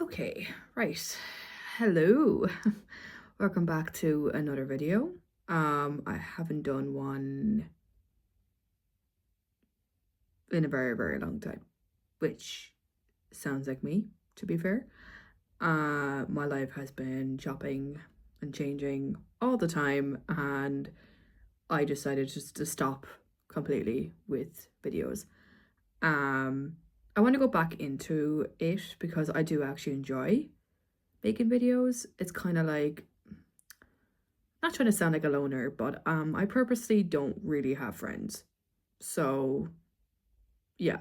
Okay, right. Hello. Welcome back to another video. I haven't done one in a very, very long time, which sounds like me, to be fair. My life has been chopping and changing all the time, and I decided just to stop completely with videos. I want to go back into it because I do actually enjoy making videos. It's kind of like, not trying to sound like a loner, but I purposely don't really have friends. So yeah.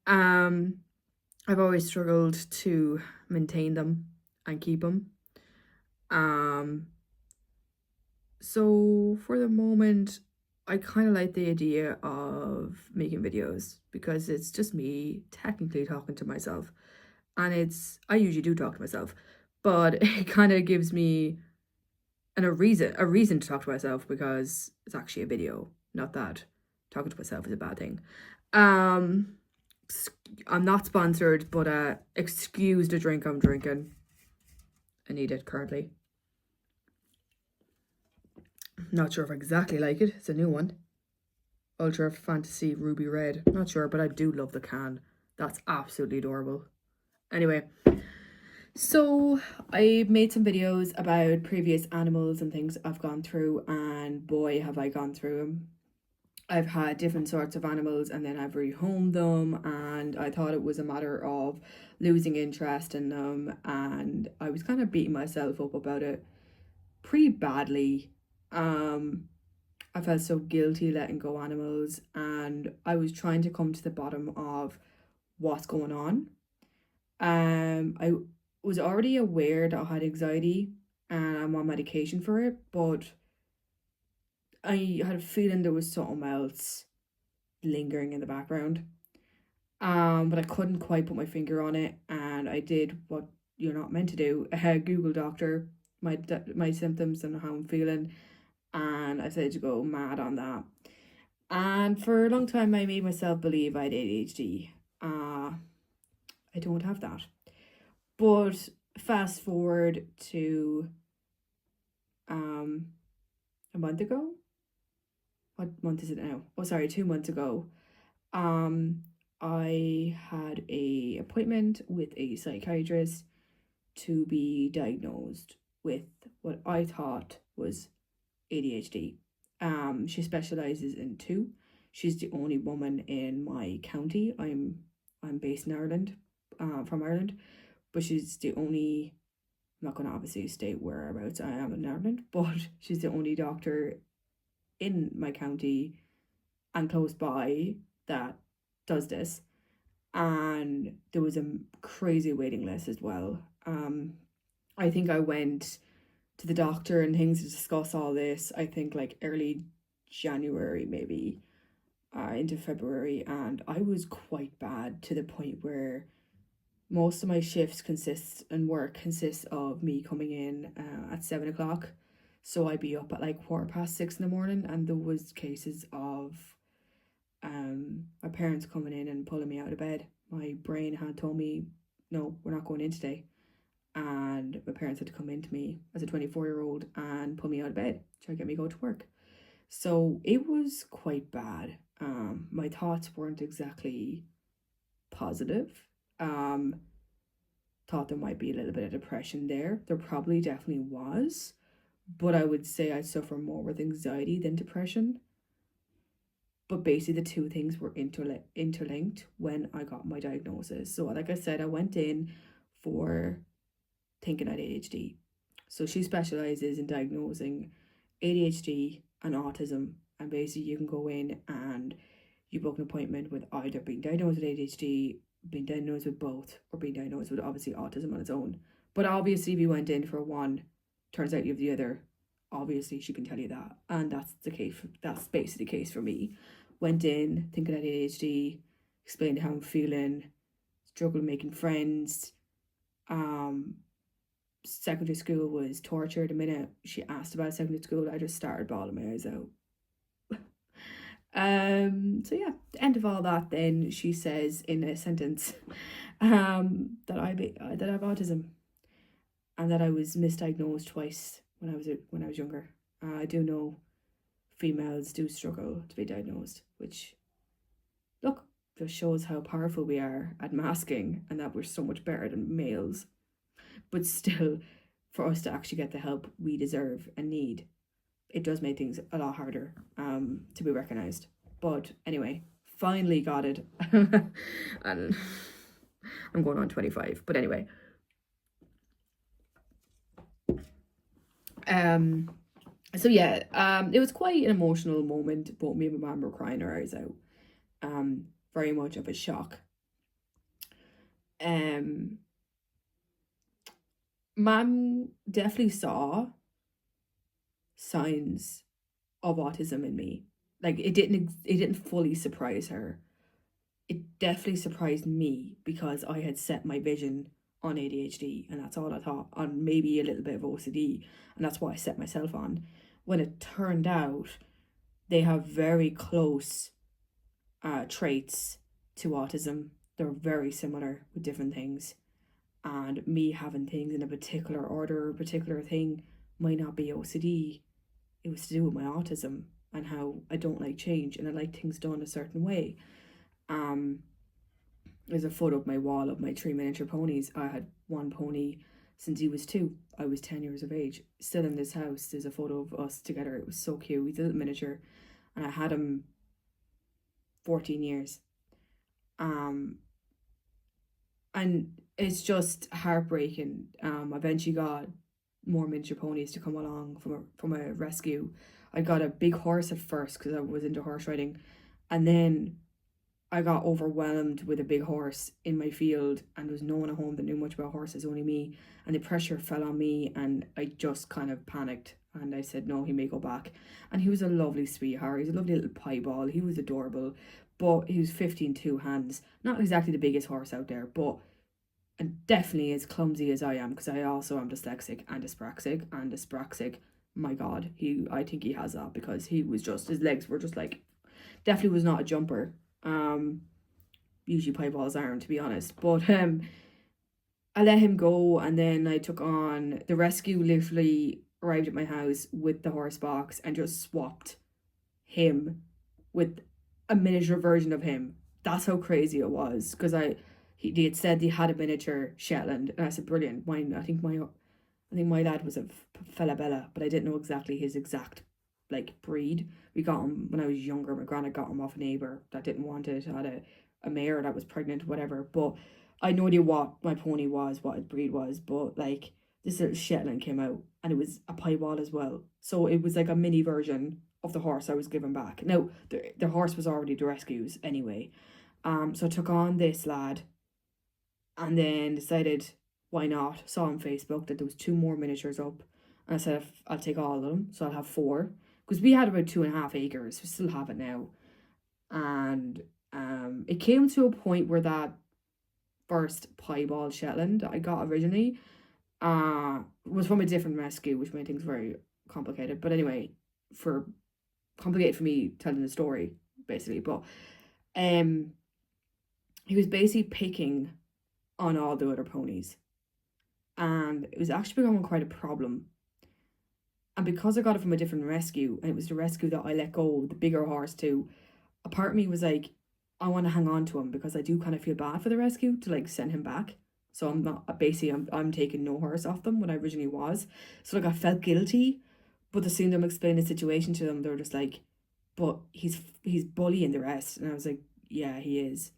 Um I've always struggled to maintain them and keep them. Um so for the moment, I kind of like the idea of making videos because it's just me technically talking to myself. And I usually do talk to myself, but it kind of gives me a reason to talk to myself because it's actually a video. Not that talking to myself is a bad thing. Um, I'm not sponsored, but excuse the drink I'm drinking. I need it currently. Not sure if I exactly like it. It's a new one. Ultra Fantasy Ruby Red. Not sure, but I do love the can. That's absolutely adorable. Anyway, so I made some videos about previous animals and things I've gone through, and boy, have I gone through them. I've had different sorts of animals and then I've rehomed them, and I thought it was a matter of losing interest in them, and I was kind of beating myself up about it pretty badly. I felt so guilty letting go animals, and I was trying to come to the bottom of what's going on. I was already aware that I had anxiety and I'm on medication for it, but I had a feeling there was something else lingering in the background. But I couldn't quite put my finger on it, and I did what you're not meant to do. Google doctor my symptoms and how I'm feeling, and I decided to go mad on that. And for a long time, I made myself believe I had ADHD. I don't have that. But fast forward to a month ago. What month is it now? Oh, sorry, 2 months ago. I had a appointment with a psychiatrist to be diagnosed with what I thought was ADHD. She specializes in two. She's the only woman in my county. I'm based in Ireland, from Ireland, but she's the only. I'm not going to obviously state whereabouts I am in Ireland, but she's the only doctor in my county and close by that does this. And there was a crazy waiting list as well. I think I went to the doctor and things to discuss all this, I think like early January, maybe into February, and I was quite bad to the point where most of my shifts consists of me coming in at 7 o'clock. So I'd be up at like 6:15 in the morning, and there was cases of my parents coming in and pulling me out of bed. My brain had told me, no, we're not going in today. And my parents had to come in to me as a 24-year-old and pull me out of bed, try to get me to go to work. So it was quite bad. My thoughts weren't exactly positive. Thought there might be a little bit of depression there. There probably definitely was. But I would say I suffer more with anxiety than depression. But basically, the two things were interlinked when I got my diagnosis. So, like I said, I went in for thinking I had ADHD. So, she specializes in diagnosing ADHD and autism. And basically, you can go in and you book an appointment with either being diagnosed with ADHD, being diagnosed with both, or being diagnosed with obviously autism on its own. But obviously, if you went in for one, turns out you have the other. Obviously, she can tell you that, and that's the case. That's basically the case for me. Went in thinking I had ADHD, explained how I'm feeling, struggled making friends. Secondary school was torture. The minute she asked about secondary school, I just started bawling my eyes out. So yeah, the end of all that, then she says in a sentence, that that I have autism, and that I was misdiagnosed twice when I was younger. I do know females do struggle to be diagnosed, which, look, just shows how powerful we are at masking and that we're so much better than males. But still, for us to actually get the help we deserve and need, it does make things a lot harder to be recognized. But anyway, finally got it. And I'm going on 25. But anyway, so yeah, it was quite an emotional moment. Both me and my mum were crying our eyes out. Very much of a shock. Mum definitely saw signs of autism in me. Like it didn't fully surprise her. It definitely surprised me because I had set my vision on ADHD, and that's all I thought, on maybe a little bit of OCD, and that's what I set myself on. When it turned out they have very close traits to autism. They're very similar with different things. And me having things in a particular order, a particular thing, might not be OCD. It was to do with my autism and how I don't like change and I like things done a certain way. Um, there's a photo of my wall of my 3 miniature ponies. I had one pony since he was 2. I was 10 years of age. Still in this house, there's a photo of us together. It was so cute. He's a little miniature, and I had him 14 years. Um, and it's just heartbreaking. Eventually got more miniature ponies to come along from a rescue. I got a big horse at first because I was into horse riding, and then I got overwhelmed with a big horse in my field, and there was no one at home that knew much about horses, only me, and the pressure fell on me, and I just kind of panicked, and I said no, he may go back. And he was a lovely sweetheart. He's a lovely little piebald. He was adorable, but he was 15 two hands. Not exactly the biggest horse out there, but and definitely as clumsy as I am, because I also am dyslexic and dyspraxic. My God, I think he has that because he was just, his legs were just like, definitely was not a jumper. Usually piebalds aren't, to be honest. But I let him go, and then I took on the rescue. Literally arrived at my house with the horse box and just swapped him with a miniature version of him. That's how crazy it was, because they had said they had a miniature Shetland, and I said brilliant. Mine, I think my lad was a Falabella, but I didn't know exactly his exact like breed. We got him when I was younger. My granny got him off a neighbour that didn't want it. Had a mare that was pregnant, whatever. But I had no idea what my pony was, what his breed was. But like this little Shetland came out, and it was a piebald as well. So it was like a mini version of the horse I was given back. Now the horse was already the rescues anyway. So I took on this lad, and then decided why not. Saw on Facebook that there was 2 more miniatures up, and I said I'll take all of them, so I'll have 4, because we had about 2.5 acres. We still have it now, and it came to a point where that first piebald Shetland I got originally was from a different rescue, which made things very complicated. But anyway, for complicated for me telling the story basically. But he was basically picking on all the other ponies, and it was actually becoming quite a problem. And because I got it from a different rescue, and it was the rescue that I let go the bigger horse to, a part of me was like, I want to hang on to him because I do kind of feel bad for the rescue to like send him back. So I'm not basically I'm taking no horse off them when I originally was. So like I felt guilty, but the soon I'm explaining the situation to them, they were just like, but he's bullying the rest, and I was like, yeah, he is.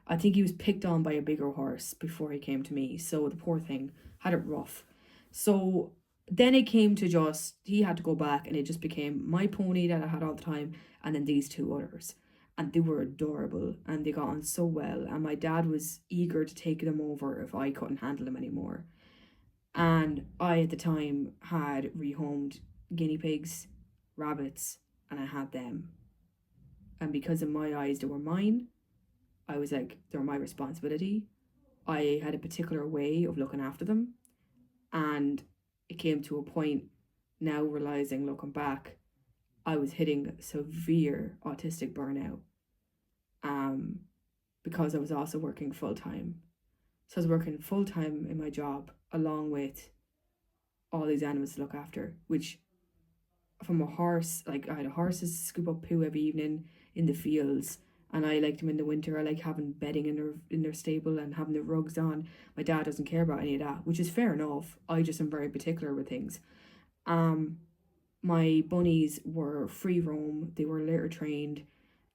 I think he was picked on by a bigger horse before he came to me, so the poor thing had it rough. So then it came to just he had to go back, and it just became my pony that I had all the time, and then these 2 others, and they were adorable and they got on so well, and my dad was eager to take them over if I couldn't handle them anymore. And I at the time had rehomed guinea pigs, rabbits, and I had them. And because in my eyes they were mine, I was like, they're my responsibility. I had a particular way of looking after them. And it came to a point now realizing, looking back, I was hitting severe autistic burnout. Because I was also working full time. So I was working full time in my job along with all these animals to look after, which from a horse, like I had horses scoop up poo every evening in the fields, and I liked them in the winter. I like having bedding in their stable and having the rugs on. My dad doesn't care about any of that, which is fair enough. I just am very particular with things. Um, my bunnies were free roam. They were litter trained.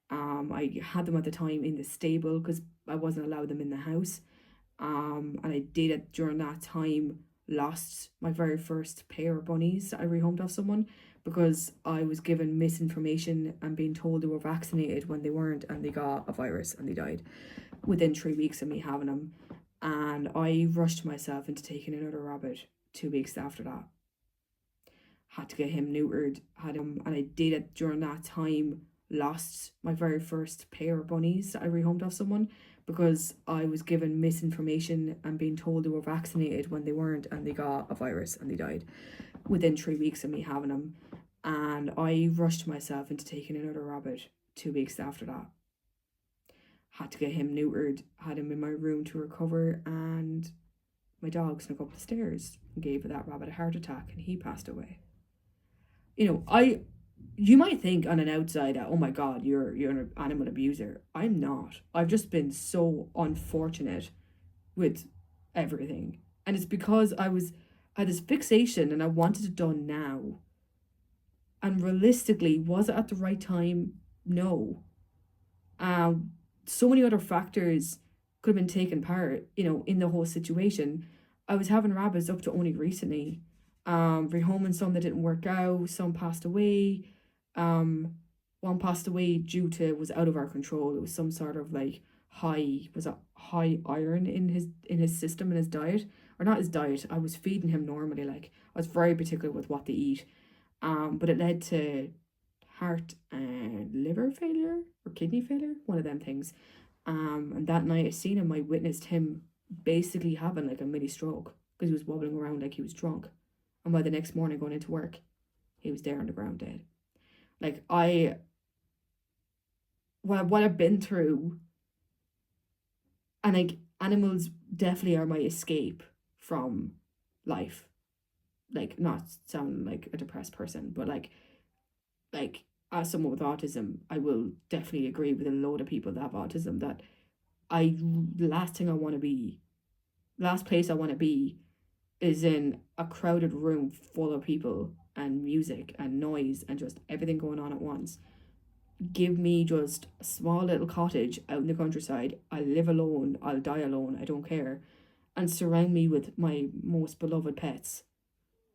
I had them at the time in the stable because I wasn't allowed them in the house. And I did it during that time. Lost my very first pair of bunnies that I rehomed off someone because I was given misinformation and being told they were vaccinated when they weren't, and they got a virus and they died within 3 weeks of me having them. And I rushed myself into taking another rabbit 2 weeks after that. Had to get him neutered, had him, and I did it during that time. Lost my very first pair of bunnies that I rehomed off someone because I was given misinformation and being told they were vaccinated when they weren't, and they got a virus and they died within 3 weeks of me having them. And I rushed myself into taking another rabbit 2 weeks after that. Had to get him neutered, had him in my room to recover, and my dog snuck up the stairs and gave that rabbit a heart attack, and he passed away. You might think on an outside that, oh my god, you're an animal abuser. I'm not. I've just been so unfortunate with everything. And it's because I had this fixation and I wanted it done now. And realistically, was it at the right time? No. So many other factors could have been taken part, in the whole situation. I was having rabbits up to only recently. Rehoming some that didn't work out, some passed away. One passed away due to, was out of our control. It was some sort of like high iron in his system and his diet, or not his diet. I was feeding him normally, like I was very particular with what they eat. But it led to heart and liver failure or kidney failure, one of them things. And that night I seen him, I witnessed him basically having like a mini stroke because he was wobbling around like he was drunk. And by the next morning going into work, he was there on the ground dead. Like what I've been through, and like animals definitely are my escape from life. Like, not sound like a depressed person, but like as someone with autism, I will definitely agree with a load of people that have autism that the last place I want to be is in a crowded room full of people and music and noise and just everything going on at once. Give me just a small little cottage out in the countryside. I'll live alone, I'll die alone, I don't care. And surround me with my most beloved pets.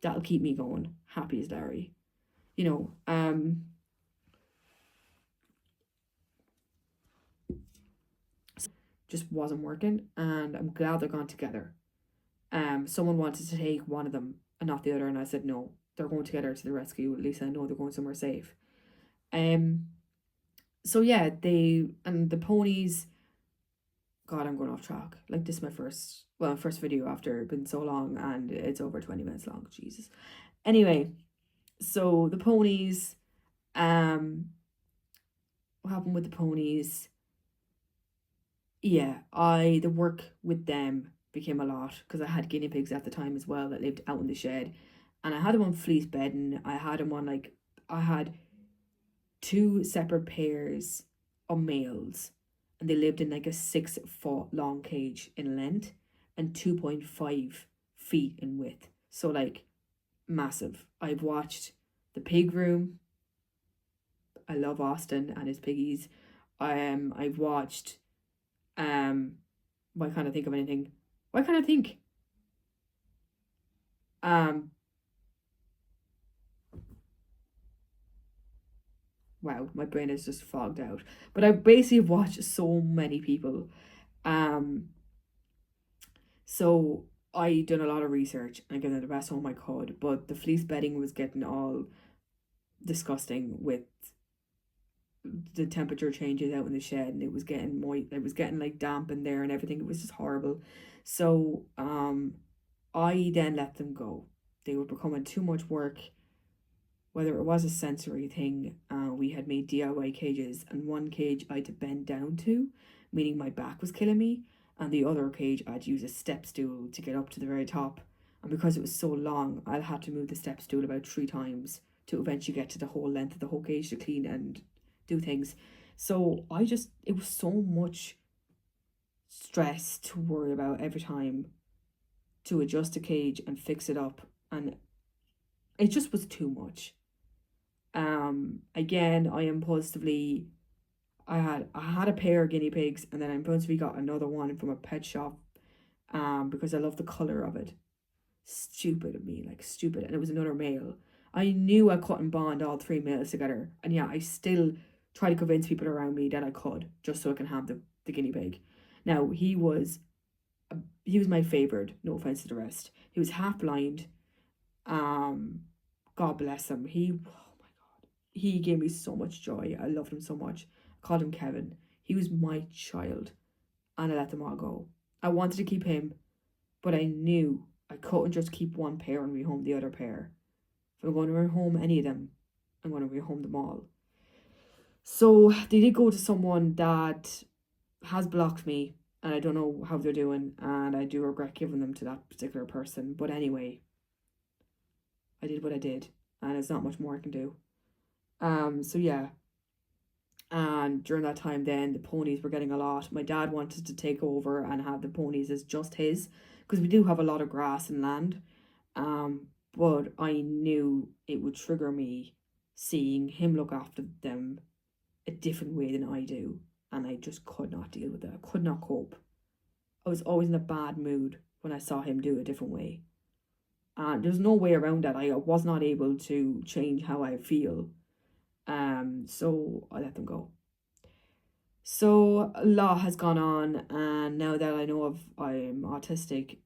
That'll keep me going, happy as Larry. You know, just wasn't working, and I'm glad they're gone together. Someone wanted to take one of them and not the other, and I said no, they're going together to the rescue. At least I know they're going somewhere safe. So yeah, the ponies. God, I'm going off track. Like, this is my first video after been so long, and it's over 20 minutes long. Jesus. Anyway, so the ponies. What happened with the ponies? Yeah, the work with them became a lot because I had guinea pigs at the time as well that lived out in the shed, and I had them on fleece bedding. I had two separate pairs of males, and they lived in like a 6 foot long cage in length and 2.5 feet in width. So like massive. I've watched The Pig Room. I love Austin and his piggies. I've watched why can't I think of anything? Why can't I think? Wow, my brain is just fogged out. But I basically watched so many people. So I done a lot of research and I got the best home I could, but the fleece bedding was getting all disgusting with the temperature changes out in the shed, and it was getting moist, it was getting like damp in there and everything. It was just horrible. So I then let them go. They were becoming too much work. Whether it was a sensory thing, we had made DIY cages, and one cage I had to bend down to, meaning my back was killing me. and the other cage I'd use a step stool to get up to the very top. And because it was so long, I'll have to move the step stool about 3 times to eventually get to the whole length of the whole cage to clean and do things. So it was so much stress to worry about every time to adjust a cage and fix it up, and it just was too much. Again, I impulsively I had a pair of guinea pigs, and then I impulsively got another one from a pet shop, because I love the color of it. Stupid of me, like stupid, and it was another male. I knew I couldn't bond all 3 males together, and yeah, I still try to convince people around me that I could, just so I can have the guinea pig. Now he was my favorite. No offense to the rest. He was half blind. Um, God bless him. He gave me so much joy. I loved him so much. I called him Kevin. He was my child, and I let them all go. I wanted to keep him, but I knew I couldn't just keep one pair and rehome the other pair. If I'm going to rehome any of them, I'm going to rehome them all. So they did go to someone that has blocked me, and I don't know how they're doing, and I do regret giving them to that particular person. But anyway, I did what I did, and it's not much more I can do. So yeah. And during that time, then the ponies were getting a lot. My dad wanted to take over and have the ponies as just his, because we do have a lot of grass and land. But I knew it would trigger me seeing him look after them a different way than I do, and I just could not deal with it. I could not cope. I was always in a bad mood when I saw him do it a different way. And there's no way around that. I was not able to change how I feel. So I let them go. So a lot has gone on, and now that I know I'm autistic,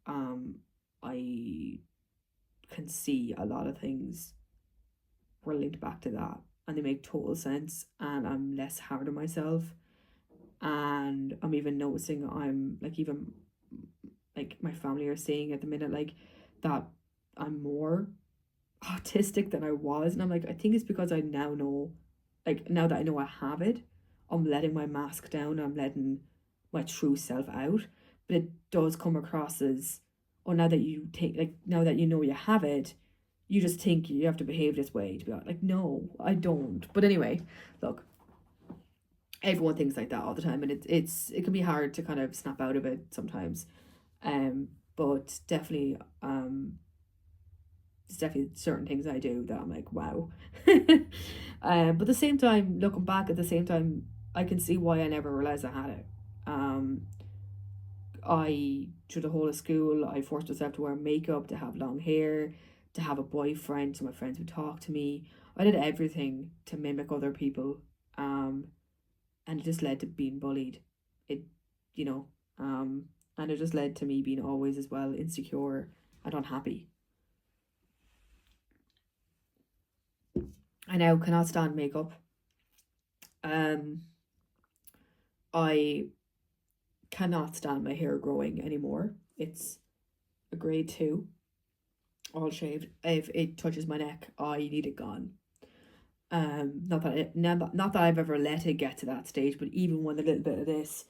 I can see a lot of things were linked back to that, and they make total sense, and I'm less hard on myself. And I'm even noticing I'm like, even like my family are saying at the minute, like, that I'm more autistic than I was, and I'm like, I think it's because I now know, like, now that I know I have it, I'm letting my mask down, I'm letting my true self out. But it does come across as, oh, now that you take, like, now that you know you have it, you just think you have to behave this way to be like, no, I don't. But anyway, look, everyone thinks like that all the time, and it can be hard to kind of snap out of it sometimes. But definitely, there's definitely certain things I do that I'm like, wow. But at the same time, looking back at the same time, I can see why I never realized I had it. Through the whole of school, I forced myself to wear makeup, to have long hair, to have a boyfriend so my friends would talk to me. I did everything to mimic other people. And it just led to being bullied. It, you know, and it just led to me being always as well insecure and unhappy. I now cannot stand makeup. I cannot stand my hair growing anymore. It's a grade 2, all shaved. If it touches my neck, I need it gone. Not that I've ever let it get to that stage, but even when a little bit of this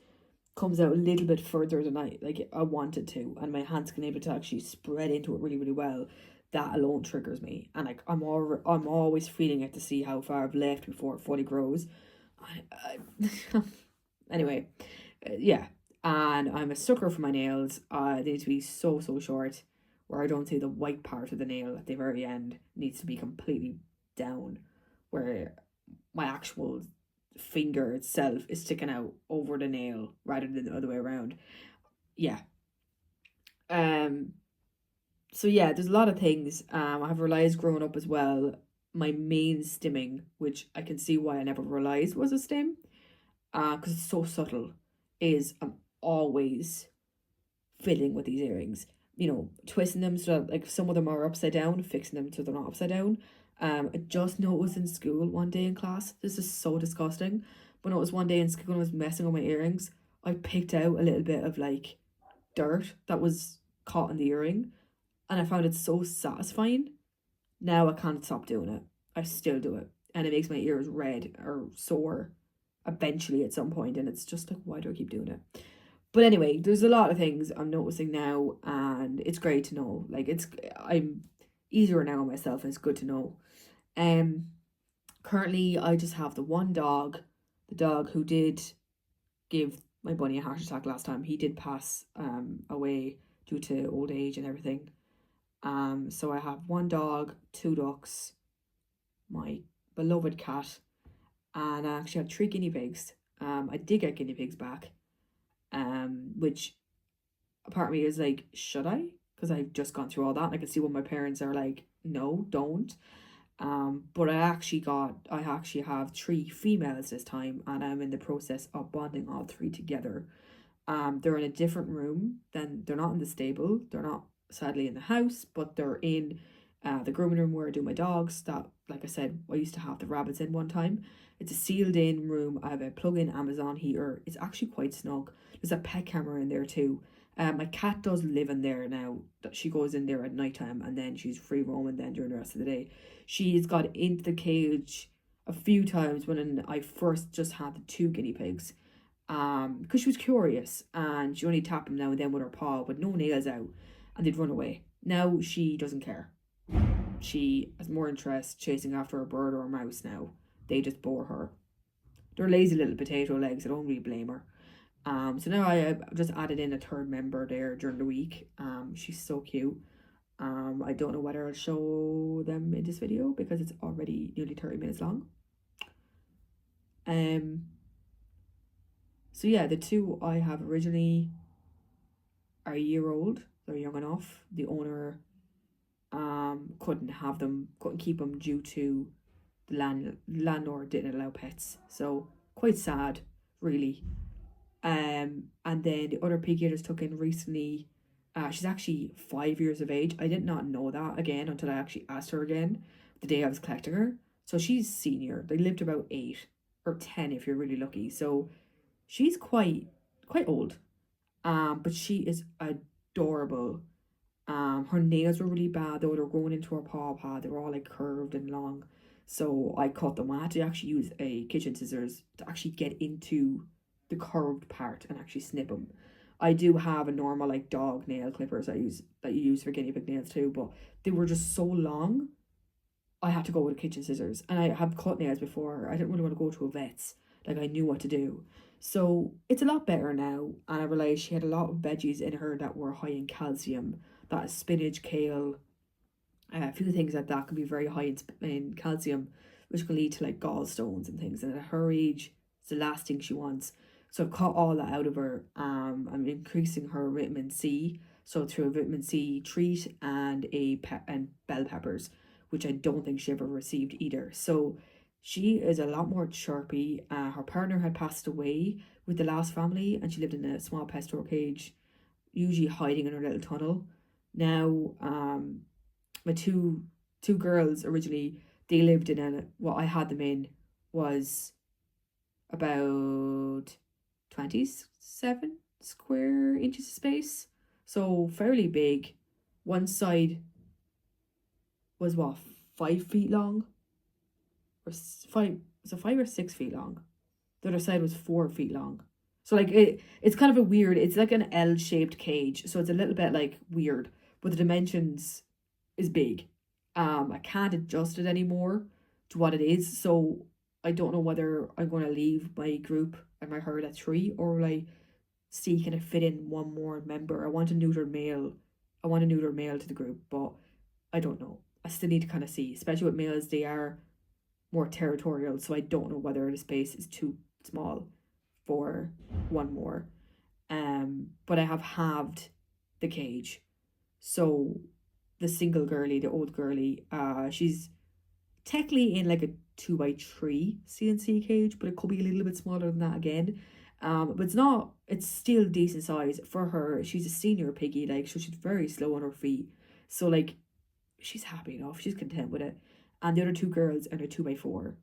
comes out a little bit further than I want it to, and my hands can able to actually spread into it really, really well, that alone triggers me. And like, I'm always feeling it to see how far I've left before it fully grows. Anyway, yeah. And I'm a sucker for my nails. They need to be so short, where I don't see the white part of the nail at the very end. It needs to be completely down, where my actual finger itself is sticking out over the nail rather than the other way around. Yeah. So yeah, there's a lot of things. I have realized growing up as well, my main stimming, which I can see why I never realized was a stim, because it's so subtle, is I'm always fiddling with these earrings. Twisting them so that, like, some of them are upside down, fixing them so they're not upside down. I just noticed in school one day in class, this is so disgusting, but it was one day in school when I was messing with my earrings, I picked out a little bit of like dirt that was caught in the earring, and I found it so satisfying. Now I can't stop doing it. I still do it, and it makes my ears red or sore eventually at some point, and it's just like, why do I keep doing it? But anyway, there's a lot of things I'm noticing now, and it's great to know. Like, I'm easier now on myself, and it's good to know. Um, Currently, I just have the one dog, the dog who did give my bunny a heart attack last time. He did pass away due to old age and everything. So I have one dog, two ducks, my beloved cat, and I actually have three guinea pigs. I did get guinea pigs back, which a part of me is like, should I? Because I've just gone through all that. And I can see what my parents are like, no, don't. But I actually have three females this time, and I'm in the process of bonding all three together. They're in a different room. They're not in the stable. They're not sadly in the house, but they're in the grooming room where I do my dogs. That, like I said, I used to have the rabbits in one time. It's a sealed in room. I have a plug-in Amazon heater. It's actually quite snug. There's a pet camera in there too. My cat does live in there now. She goes in there at night time, and then she's free roaming then during the rest of the day. She's got into the cage a few times when I first just had the two guinea pigs, because she was curious, and she only tapped them now and then with her paw with no nails out, and they'd run away. Now she doesn't care. She has more interest chasing after a bird or a mouse now. They just bore her. They're lazy little potato legs. I don't really blame her. So now I just added in a third member there during the week. She's so cute. I don't know whether I'll show them in this video because it's already nearly 30 minutes long. So yeah, the two I have originally are a year old. They're young enough. The owner couldn't keep them due to the landlord didn't allow pets. So quite sad, really. And then the other piggy I just took in recently, she's actually 5 years of age. I did not know that again until I actually asked her again the day I was collecting her. So she's senior. They lived about 8 or 10 if you're really lucky. So she's quite old. But she is adorable. Her nails were really bad though. They were growing into her paw. They were all like curved and long. So I cut them. I had to actually use a kitchen scissors to actually get into the curved part and actually snip them. I do have a normal like dog nail clippers that you use for guinea pig nails too, but they were just so long. I had to go with kitchen scissors, and I have cut nails before. I didn't really want to go to a vet's. Like, I knew what to do. So it's a lot better now, and I realised she had a lot of veggies in her that were high in calcium. That is spinach, kale, a few things like that can be very high in calcium, which can lead to like gallstones and things. And at her age, it's the last thing she wants. So I've cut all that out of her. I'm increasing her vitamin C, so through a vitamin C treat and and bell peppers, which I don't think she ever received either. So she is a lot more chirpy. Her partner had passed away with the last family, and she lived in a small pet store cage, usually hiding in her little tunnel. Now, my two girls originally, they lived in what I had them in was about 27 square inches of space, so fairly big. One side was what, 5 feet long, or five, so 5 or 6 feet long. The other side was 4 feet long. So like it's kind of a weird. It's like an L-shaped cage, so it's a little bit like weird, but the dimensions is big. I can't adjust it anymore to what it is, so I don't know whether I'm going to leave my group and my herd at 3, or will I see can I fit in one more member. I want a neutered male. I want a neutered male to the group, but I don't know. I still need to kind of see, especially with males, they are more territorial, so I don't know whether the space is too small for one more. But I have halved the cage, so the single girly, the old girly, she's technically in like a 2x3 CNC cage, but it could be a little bit smaller than that again. But it's not. It's still decent size for her. She's a senior piggy, like, so she's very slow on her feet. So like, she's happy enough. She's content with it. And the other two girls are a 2x4,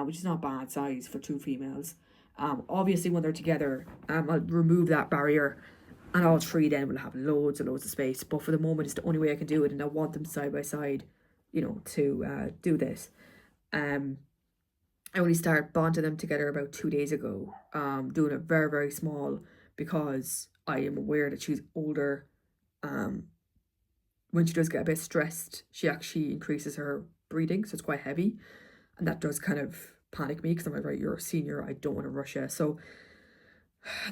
which is not bad size for two females. Obviously when they're together, I'll remove that barrier, and all three then will have loads and loads of space. But for the moment, it's the only way I can do it, and I want them side by side, to do this. I only started bonding them together about 2 days ago, doing it very, very small, because I am aware that she's older. When she does get a bit stressed, she actually increases her breathing, so it's quite heavy, and that does kind of panic me because I'm like, right, you're a senior, I don't want to rush you. So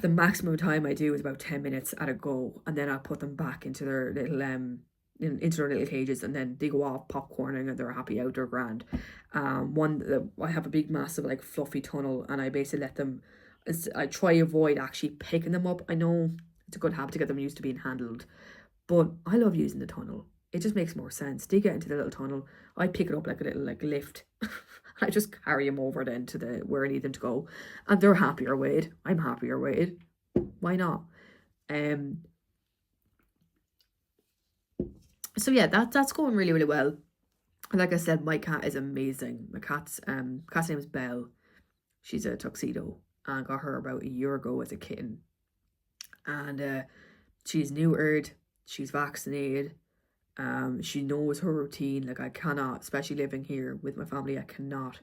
the maximum time I do is about 10 minutes at a go, and then I put them back into their little into their little cages, and then they go off popcorning and they're happy out, they're grand. I have a big massive like fluffy tunnel, and I basically let them, I try avoid actually picking them up. I know it's a good habit to get them used to being handled, but I love using the tunnel. It just makes more sense. They get into the little tunnel, I pick it up like a little like lift. I just carry them over then to the where I need them to go, and they're happier with it. I'm happier with it. Why not? So yeah, that's going really, really well. Like I said, my cat is amazing. My cat's name is Belle. She's a tuxedo. I got her about a year ago as a kitten, and she's neutered. She's vaccinated. She knows her routine. Like I cannot, especially living here with my family, I cannot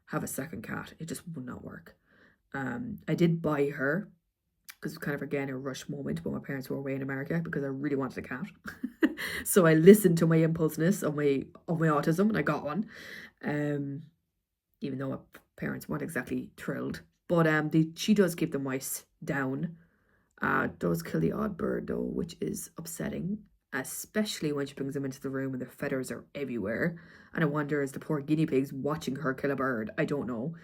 have a second cat. It just would not work. I did buy her because kind of again a rush moment when my parents were away in America because I really wanted a cat. So I listened to my impulsiveness of my autism and I got one. Even though my parents weren't exactly thrilled. But she does keep the mice down. Does kill the odd bird though, which is upsetting, especially when she brings them into the room and the feathers are everywhere. And I wonder, is the poor guinea pigs watching her kill a bird? I don't know.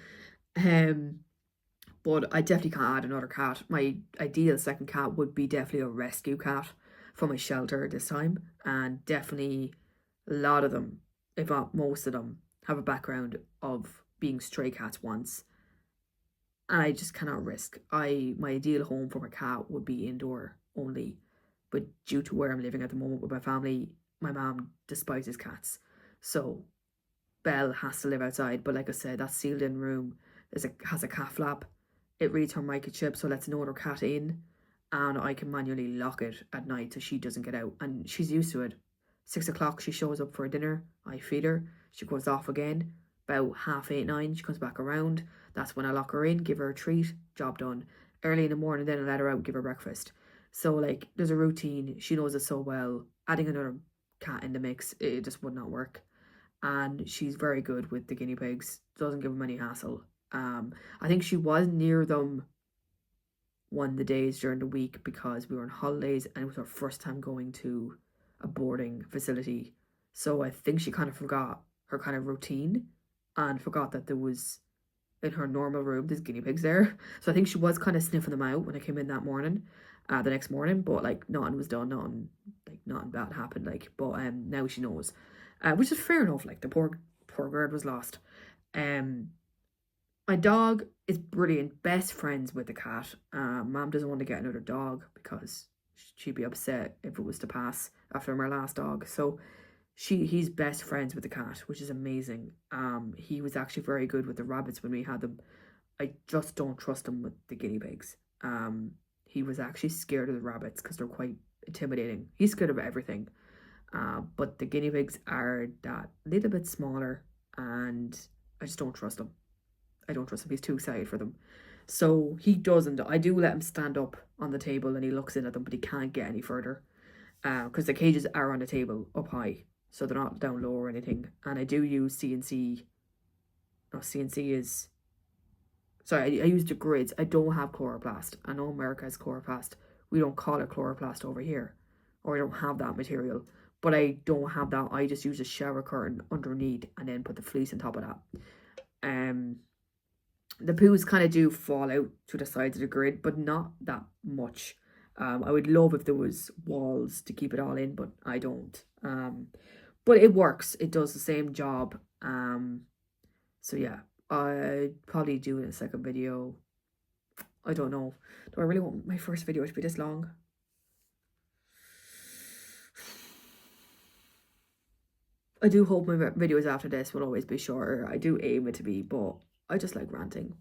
But I definitely can't add another cat. My ideal second cat would be definitely a rescue cat from a shelter this time. And definitely a lot of them, if not most of them, have a background of being stray cats once. And I just cannot risk. My ideal home for my cat would be indoor only. But due to where I'm living at the moment with my family, my mom despises cats. So Belle has to live outside. But like I said, that sealed in room has a cat flap. It reads her microchip, so lets no other cat in, and I can manually lock it at night so she doesn't get out. And she's used to it. 6 o'clock, she shows up for dinner. I feed her. She goes off again. About 8:30, 9, she comes back around. That's when I lock her in, give her a treat, job done. Early in the morning, then I let her out, give her breakfast. So like, there's a routine. She knows it so well. Adding another cat in the mix, it just would not work. And she's very good with the guinea pigs. Doesn't give them any hassle. I think she was near them one of the days during the week because we were on holidays and it was her first time going to a boarding facility. So I think she kind of forgot her kind of routine and forgot that there was in her normal room there's guinea pigs there. So I think she was kind of sniffing them out when I came in that morning, the next morning. But like nothing was done, nothing bad happened. Like, but now she knows, which is fair enough. Like the poor bird was lost. My dog is brilliant, best friends with the cat. Mom doesn't want to get another dog because she'd be upset if it was to pass after my last dog. So he's best friends with the cat, which is amazing. He was actually very good with the rabbits when we had them. I just don't trust him with the guinea pigs. He was actually scared of the rabbits because they're quite intimidating. He's scared of everything. But the guinea pigs are that little bit smaller and I just don't trust him. I don't trust him. He's too excited for them. So he doesn't. I do let him stand up on the table and he looks in at them, but he can't get any further. Because the cages are on the table up high. So they're not down low or anything. And I do use CNC. No, CNC is... Sorry, I use the grids. I don't have chloroplast. I know America has chloroplast. We don't call it chloroplast over here. Or I don't have that material. But I don't have that. I just use a shower curtain underneath and then put the fleece on top of that. The poos kind of do fall out to the sides of the grid, but not that much. I would love if there was walls to keep it all in, but I don't. But it works. It does the same job. So yeah, I'd probably do it in a second video. I don't know. Do I really want my first video to be this long? I do hope my videos after this will always be shorter. I do aim it to be, but I just like ranting.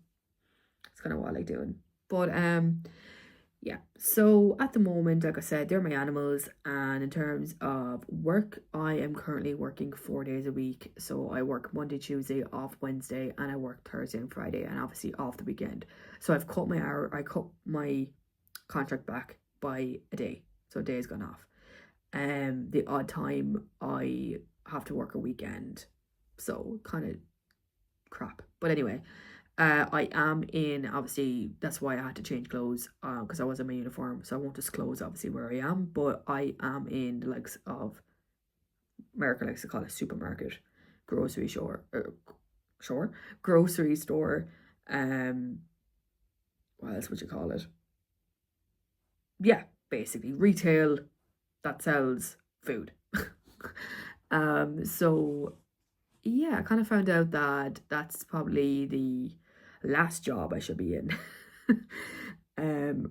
It's kind of what I like doing. But yeah, so at the moment, like I said, they're my animals. And in terms of work, I am currently working 4 days a week. So I work Monday, Tuesday, off Wednesday, and I work Thursday and Friday, and obviously off the weekend. So I've cut my hour. I cut my contract back by a day. So a day has gone off. The odd time I have to work a weekend. So kind of crap. But anyway, I am in, obviously, that's why I had to change clothes, because I was in my uniform, so I won't disclose obviously where I am, but I am in the likes of, America likes to call it supermarket, grocery grocery store, what else would you call it? Yeah, basically retail that sells food. So yeah, I kind of found out that that's probably the last job I should be in.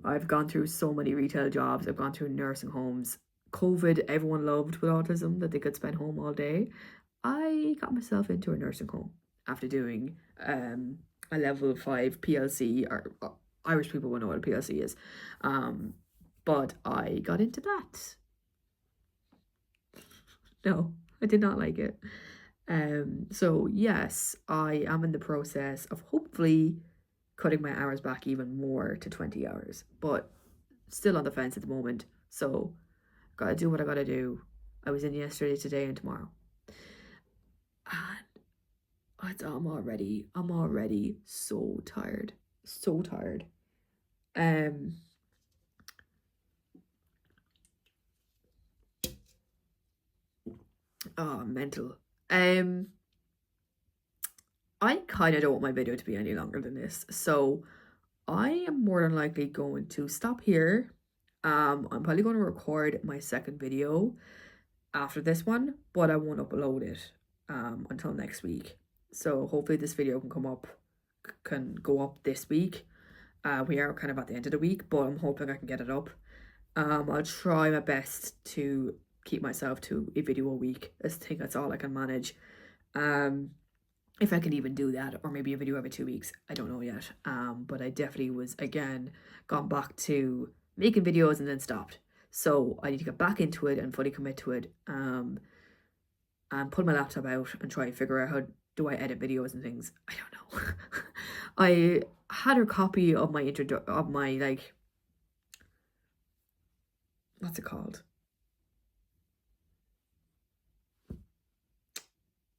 I've gone through so many retail jobs. I've gone through nursing homes. COVID, everyone loved with autism that they could spend home all day. I got myself into a nursing home after doing a level 5 PLC, or Irish people will know what a PLC is. But I got into that. No, I did not like it. So yes, I am in the process of hopefully cutting my hours back even more to 20 hours, but still on the fence at the moment. So gotta do what I gotta do. I was in yesterday, today, and tomorrow. And I'm already so tired. So tired. Mental. I kind of don't want my video to be any longer than this, so I am more than likely going to stop here. I'm probably going to record my second video after this one, but I won't upload it until next week. So hopefully this video can go up this week. We are kind of at the end of the week, but I'm hoping I can get it up. I'll try my best to keep myself to a video a week. I think that's all I can manage. If I can even do that, or maybe a video every 2 weeks, I don't know yet. But I definitely was, again, gone back to making videos and then stopped. So I need to get back into it and fully commit to it. And pull my laptop out and try and figure out how do I edit videos and things. I don't know. I had a copy of my like, what's it called?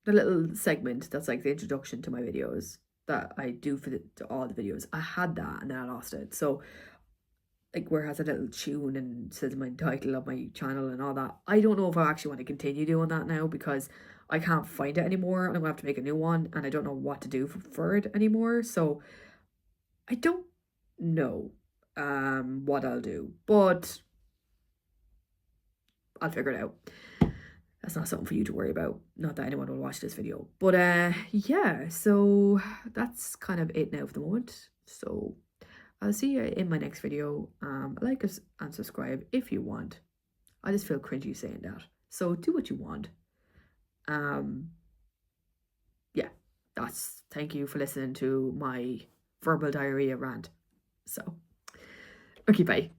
The little segment that's like the introduction to my videos that I do for all the videos. I had that and then I lost it. So like where it has a little tune and says my title of my channel and all that. I don't know if I actually want to continue doing that now because I can't find it anymore and I'm gonna have to make a new one and I don't know what to do for it anymore. So I don't know what I'll do, but I'll figure it out. That's not something for you to worry about. Not that anyone will watch this video. But yeah, so that's kind of it now for the moment. So I'll see you in my next video. Like us and subscribe if you want. I just feel cringy saying that. So do what you want. Yeah, thank you for listening to my verbal diarrhea rant. So, okay, bye.